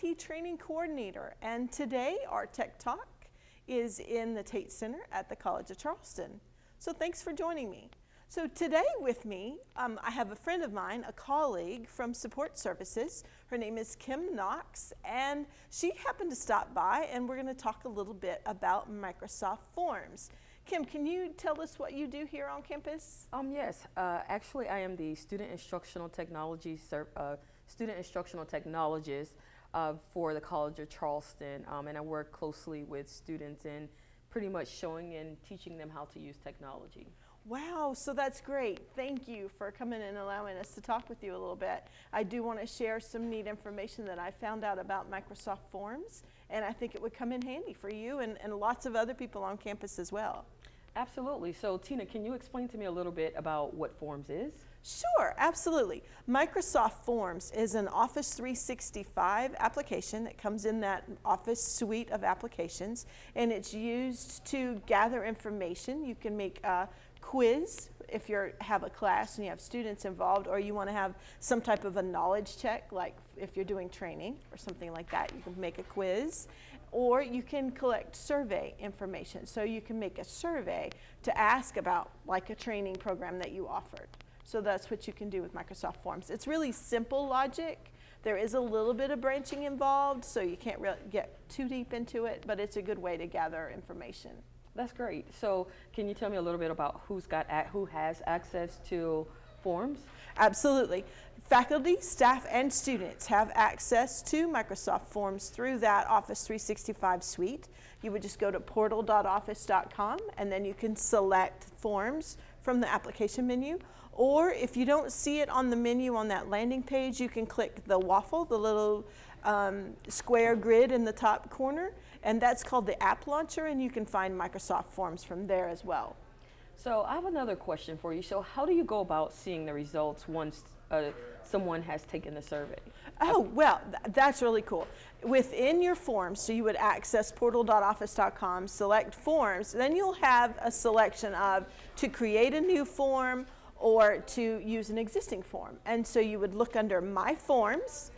IT Training Coordinator, and today our Tech Talk is in the Tate Center at the College of Charleston. So thanks for joining me. So today with me, I have a friend of mine, a colleague from Support Services. Her name is Kim Knox, and she happened to stop by, and we're going to talk a little bit about Microsoft Forms. Kim, can you tell us what you do here on campus? Yes, actually I am the student instructional technologist for the College of Charleston, and I work closely with students in pretty much showing and teaching them how to use technology. Wow, so that's great. Thank you for coming and allowing us to talk with you a little bit. I do want to share some neat information that I found out about Microsoft Forms, and I think it would come in handy for you and lots of other people on campus as well. Absolutely. So Tina, can you explain to me a little bit about what Forms is? Sure, absolutely. Microsoft Forms is an Office 365 application that comes in that Office suite of applications, and it's used to gather information. You can make a quiz if you have a class and you have students involved, or you want to have some type of a knowledge check, like if you're doing training or something like that, you can make a quiz, or you can collect survey information. So you can make a survey to ask about like a training program that you offered. So that's what you can do with Microsoft Forms. It's really simple logic. There is a little bit of branching involved, so you can't really get too deep into it, but it's a good way to gather information. That's great. So can you tell me a little bit about who has access to Forms? Absolutely. Faculty, staff, and students have access to Microsoft Forms through that Office 365 suite. You would just go to portal.office.com, and then you can select Forms from the application menu. Or if you don't see it on the menu on that landing page, you can click the waffle, the little square grid in the top corner, and that's called the App Launcher, and you can find Microsoft Forms from there as well. So I have another question for you. So how do you go about seeing the results once someone has taken the survey? Oh, well, that's really cool. Within your forms, so you would access portal.office.com, select Forms, then you'll have a selection of to create a new form or to use an existing form. And so you would look under My Forms.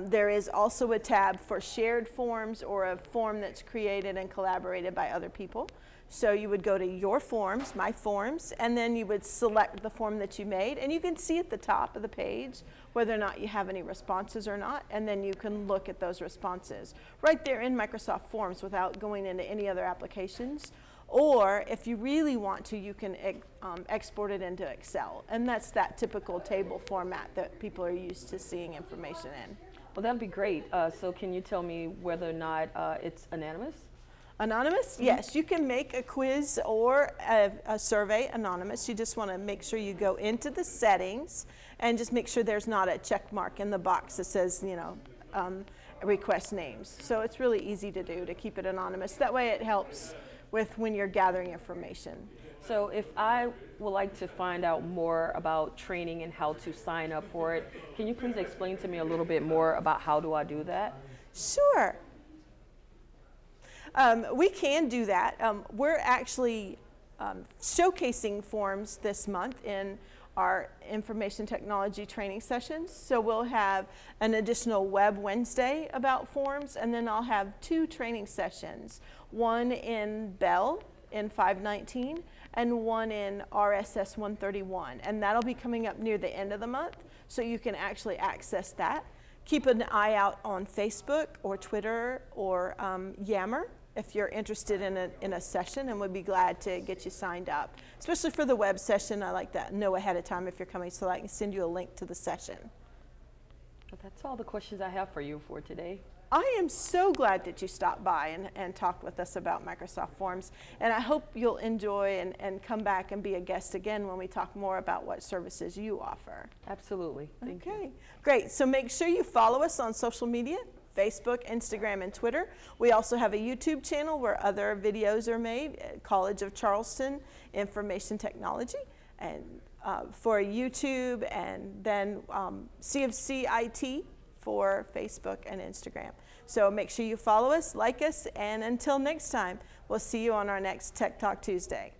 There is also a tab for shared forms or a form that's created and collaborated by other people. So you would go to Your Forms, My Forms, and then you would select the form that you made, and you can see at the top of the page whether or not you have any responses or not, and then you can look at those responses right there in Microsoft Forms without going into any other applications. Or if you really want to, you can export it into Excel, and that's that typical table format that people are used to seeing information in. Well, that'd be great. So can you tell me whether or not it's anonymous? Anonymous? Mm-hmm. Yes, you can make a quiz or a survey anonymous. You just want to make sure you go into the settings and just make sure there's not a check mark in the box that says, request names. So it's really easy to do to keep it anonymous. That way it helps with when you're gathering information. So if I would like to find out more about training and how to sign up for it, can you please explain to me a little bit more about how do I do that? Sure. We can do that. We're actually showcasing Forms this month in our information technology training sessions. So we'll have an additional Web Wednesday about Forms, and then I'll have 2 training sessions, one in Bell in 519 and one in RSS 131. And that'll be coming up near the end of the month, so you can actually access that. Keep an eye out on Facebook or Twitter or Yammer if you're interested in a session, and we'd be glad to get you signed up. Especially for the web session, I like to know ahead of time if you're coming so I can send you a link to the session. Well, that's all the questions I have for you for today. I am so glad that you stopped by and talked with us about Microsoft Forms, and I hope you'll enjoy and come back and be a guest again when we talk more about what services you offer. Absolutely. Thank you. Okay, great. So make sure you follow us on social media, Facebook, Instagram, and Twitter. We also have a YouTube channel where other videos are made, College of Charleston Information Technology, and for YouTube, and then CFC IT for Facebook and Instagram. So make sure you follow us, like us, and until next time, we'll see you on our next Tech Talk Tuesday.